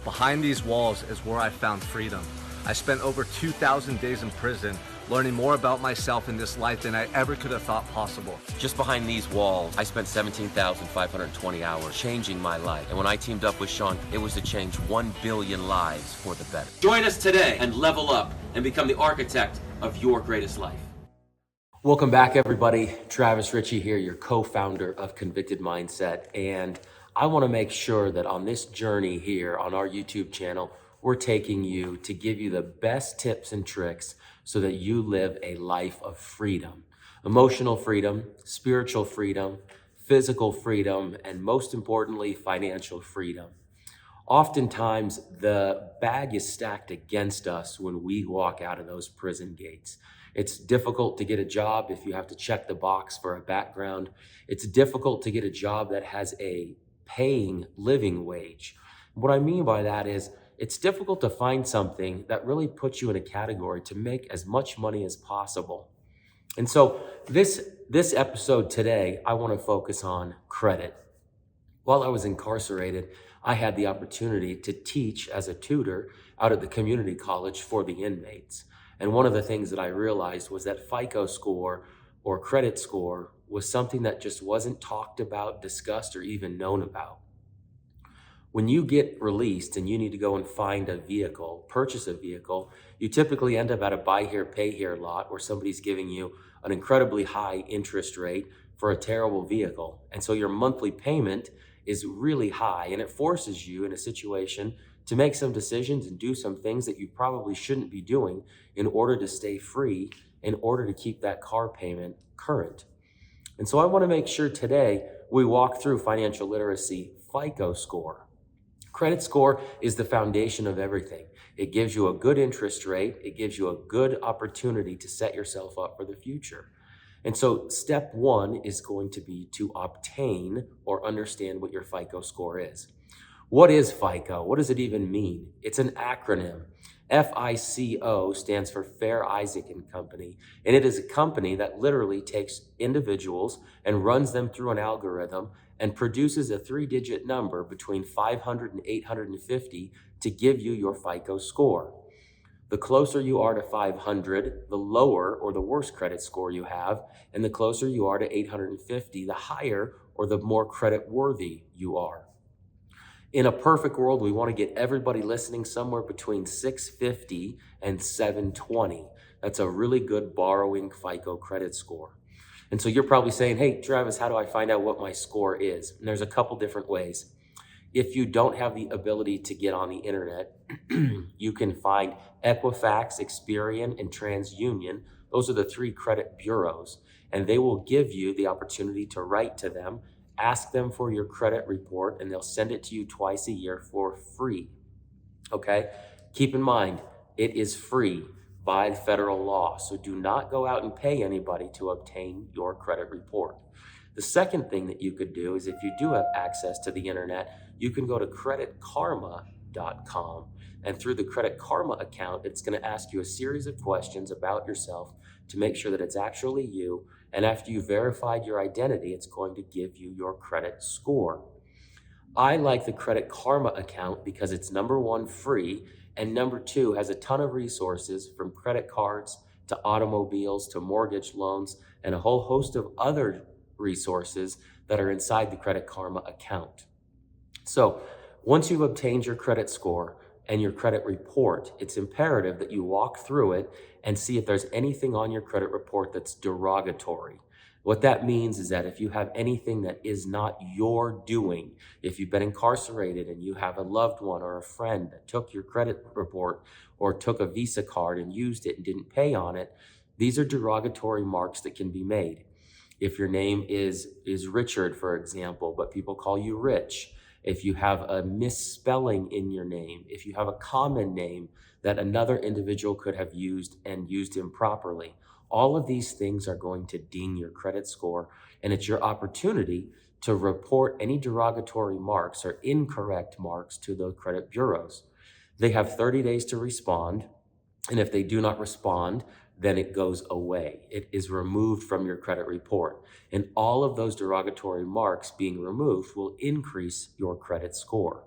Behind these walls is where I found freedom. I spent over 2,000 days in prison, learning more about myself in this life than I ever could have thought possible. Just behind these walls, I spent 17,520 hours changing my life. And when I teamed up with Sean, it was to change 1 billion lives for the better. Join us today and level up and become the architect of your greatest life. Welcome back, everybody. Travis Richey here, your co-founder of Convicted Mindset. And I want to make sure that on this journey here on our YouTube channel, we're taking you to give you the best tips and tricks so that you live a life of freedom. Emotional freedom, spiritual freedom, physical freedom, and most importantly, financial freedom. Oftentimes, the bag is stacked against us when we walk out of those prison gates. It's difficult to get a job if you have to check the box for a background. It's difficult to get a job that has a paying living wage. What I mean by that is it's difficult to find something that really puts you in a category to make as much money as possible. And so this episode today, I want to focus on credit. While I was incarcerated, I had the opportunity to teach as a tutor out at the community college for the inmates. And one of the things that I realized was that FICO score or credit score was something that just wasn't talked about, discussed, or even known about. When you get released and you need to go and find a vehicle, purchase a vehicle, you typically end up at a buy here, pay here lot where somebody's giving you an incredibly high interest rate for a terrible vehicle. And so your monthly payment is really high, and it forces you in a situation to make some decisions and do some things that you probably shouldn't be doing in order to stay free, in order to keep that car payment current. And so I want to make sure today we walk through financial literacy FICO score. Credit score is the foundation of everything. It gives you a good interest rate. It gives you a good opportunity to set yourself up for the future. And so step one is going to be to obtain or understand what your FICO score is. What is FICO? What does it even mean? It's an acronym. FICO stands for Fair Isaac and Company, and it is a company that literally takes individuals and runs them through an algorithm and produces a 3-digit number between 500 and 850 to give you your FICO score. The closer you are to 500, the lower or the worse credit score you have, and the closer you are to 850, the higher or the more credit worthy you are. In a perfect world, we want to get everybody listening somewhere between 650 and 720. That's a really good borrowing FICO credit score. And so you're probably saying, hey, Travis, how do I find out what my score is? And there's a couple different ways. If you don't have the ability to get on the internet, you can find Equifax, Experian, and TransUnion. Those are the 3 credit bureaus, and they will give you the opportunity to write to them, ask them for your credit report, and they'll send it to you twice a year for free. Okay? Keep in mind, it is free by federal law, so do not go out and pay anybody to obtain your credit report. The second thing that you could do is if you do have access to the internet, you can go to creditkarma.com, and through the Credit Karma account, it's going to ask you a series of questions about yourself to make sure that it's actually you. And after you verified your identity, it's going to give you your credit score. I like the Credit Karma account because it's number one, free, and number two, has a ton of resources from credit cards to automobiles to mortgage loans and a whole host of other resources that are inside the Credit Karma account. So once you've obtained your credit score and your credit report, it's imperative that you walk through it and see if there's anything on your credit report that's derogatory. What that means is that if you have anything that is not your doing, if you've been incarcerated and you have a loved one or a friend that took your credit report or took a Visa card and used it and didn't pay on it, these are derogatory marks that can be made. If your name is Richard, for example, but people call you Rich, if you have a misspelling in your name, if you have a common name that another individual could have used and used improperly, all of these things are going to ding your credit score, and it's your opportunity to report any derogatory marks or incorrect marks to the credit bureaus. They have 30 days to respond, and if they do not respond, then it goes away. It is removed from your credit report. And all of those derogatory marks being removed will increase your credit score.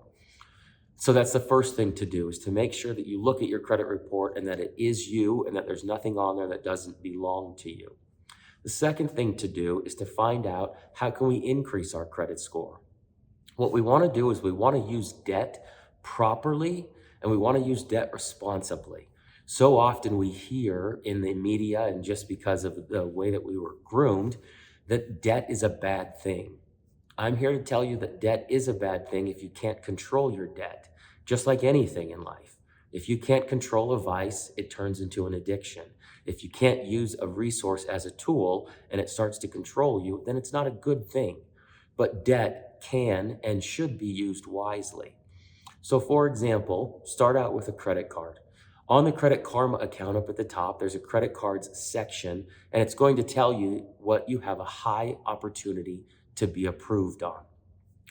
So that's the first thing to do, is to make sure that you look at your credit report and that it is you and that there's nothing on there that doesn't belong to you. The second thing to do is to find out, how can we increase our credit score? What we want to do is we want to use debt properly, and we want to use debt responsibly. So often we hear in the media, and just because of the way that we were groomed, that debt is a bad thing. I'm here to tell you that debt is a bad thing if you can't control your debt, just like anything in life. If you can't control a vice, it turns into an addiction. If you can't use a resource as a tool and it starts to control you, then it's not a good thing. But debt can and should be used wisely. So for example, start out with a credit card. On the Credit Karma account up at the top, there's a credit cards section, and it's going to tell you what you have a high opportunity to be approved on.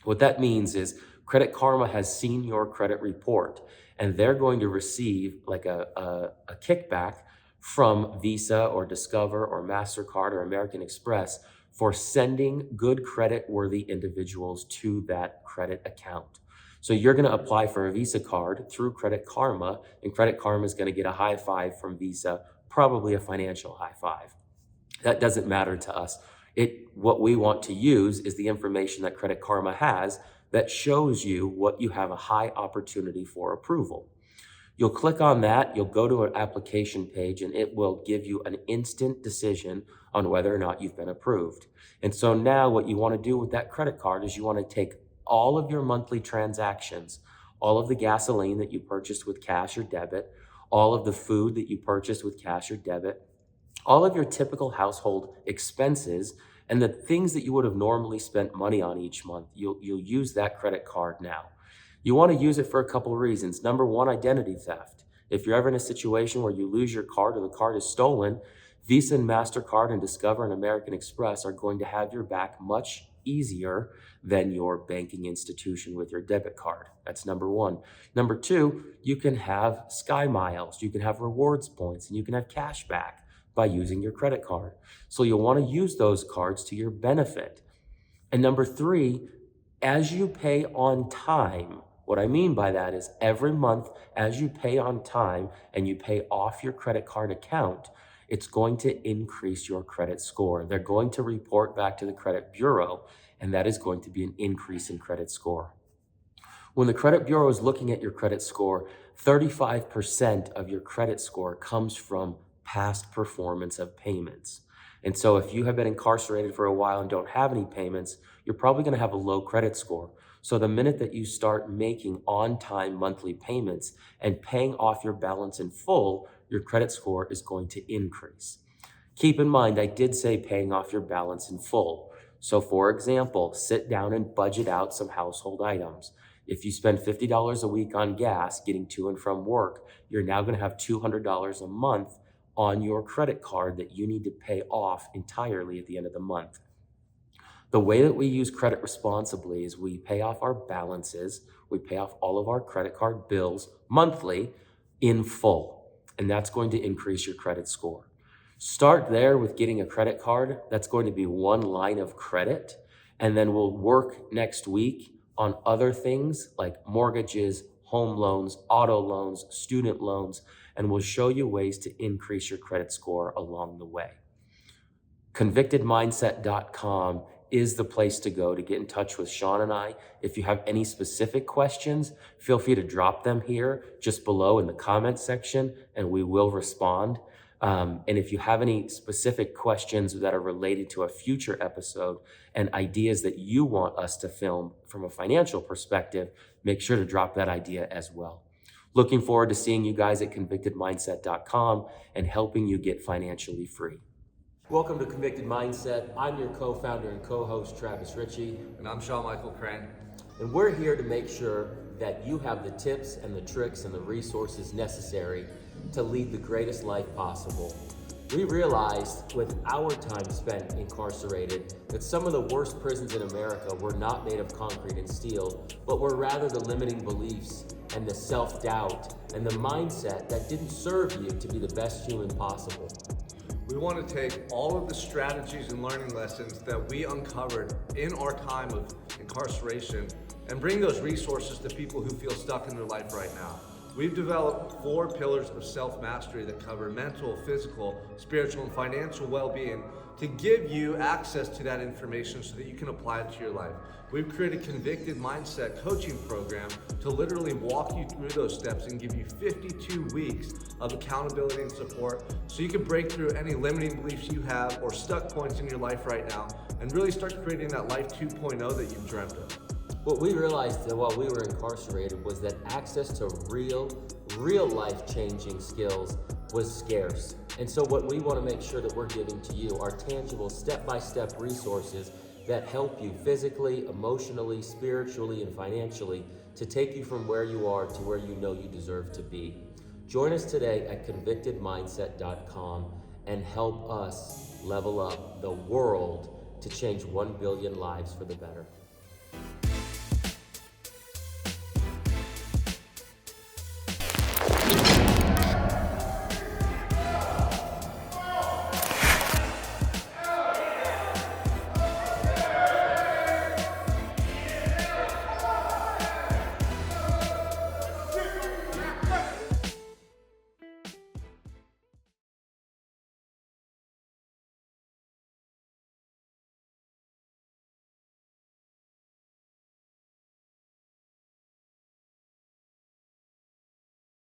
What that means is Credit Karma has seen your credit report, and they're going to receive like a kickback from Visa or Discover or MasterCard or American Express for sending good credit-worthy individuals to that credit account. So you're going to apply for a Visa card through Credit Karma, and Credit Karma is going to get a high five from Visa, probably a financial high five. That doesn't matter to us. What we want to use is the information that Credit Karma has that shows you what you have a high opportunity for approval. You'll click on that, you'll go to an application page, and it will give you an instant decision on whether or not you've been approved. And so now what you want to do with that credit card is you want to take all of your monthly transactions, all of the gasoline that you purchased with cash or debit, all of the food that you purchased with cash or debit, all of your typical household expenses, and the things that you would have normally spent money on each month, you'll use that credit card now. You want to use it for a couple of reasons. Number one, identity theft. If you're ever in a situation where you lose your card or the card is stolen, Visa and MasterCard and Discover and American Express are going to have your back much easier than your banking institution with your debit card. That's number one. Number two, you can have Sky Miles, you can have rewards points, and you can have cash back by using your credit card. So you'll want to use those cards to your benefit. And number three, as you pay on time, what I mean by that is every month as you pay on time and you pay off your credit card account, it's going to increase your credit score. They're going to report back to the credit bureau, and that is going to be an increase in credit score. When the credit bureau is looking at your credit score, 35% of your credit score comes from past performance of payments. And so if you have been incarcerated for a while and don't have any payments, you're probably going to have a low credit score. So the minute that you start making on-time monthly payments and paying off your balance in full, your credit score is going to increase. Keep in mind, I did say paying off your balance in full. So for example, sit down and budget out some household items. If you spend $50 a week on gas getting to and from work, you're now going to have $200 a month on your credit card that you need to pay off entirely at the end of the month. The way that we use credit responsibly is we pay off our balances, we pay off all of our credit card bills monthly in full, and that's going to increase your credit score. Start there with getting a credit card. That's going to be one line of credit, and then we'll work next week on other things like mortgages, home loans, auto loans, student loans, and we'll show you ways to increase your credit score along the way. ConvictedMindset.com is the place to go to get in touch with Sean and I. If you have any specific questions, feel free to drop them here just below in the comment section, and we will respond. And if you have any specific questions that are related to a future episode and ideas that you want us to film from a financial perspective, make sure to drop that idea as well. Looking forward to seeing you guys at ConvictedMindset.com and helping you get financially free. Welcome to Convicted Mindset. I'm your co-founder and co-host, Travis Richey. And I'm Sean Michael Crane. And we're here to make sure that you have the tips and the tricks and the resources necessary to lead the greatest life possible. We realized with our time spent incarcerated that some of the worst prisons in America were not made of concrete and steel, but were rather the limiting beliefs and the self-doubt and the mindset that didn't serve you to be the best human possible. We want to take all of the strategies and learning lessons that we uncovered in our time of incarceration incarceration and bring those resources to people who feel stuck in their life right now. We've developed 4 pillars of self-mastery that cover mental, physical, spiritual, and financial well-being to give you access to that information so that you can apply it to your life. We've created a convicted mindset coaching program to literally walk you through those steps and give you 52 weeks of accountability and support so you can break through any limiting beliefs you have or stuck points in your life right now and really start creating that life 2.0 that you've dreamt of. What we realized that while we were incarcerated was that access to real life-changing skills was scarce. And so what we want to make sure that we're giving to you are tangible step-by-step resources that help you physically, emotionally, spiritually, and financially to take you from where you are to where you know you deserve to be. Join us today at convictedmindset.com and help us level up the world to change 1 billion lives for the better.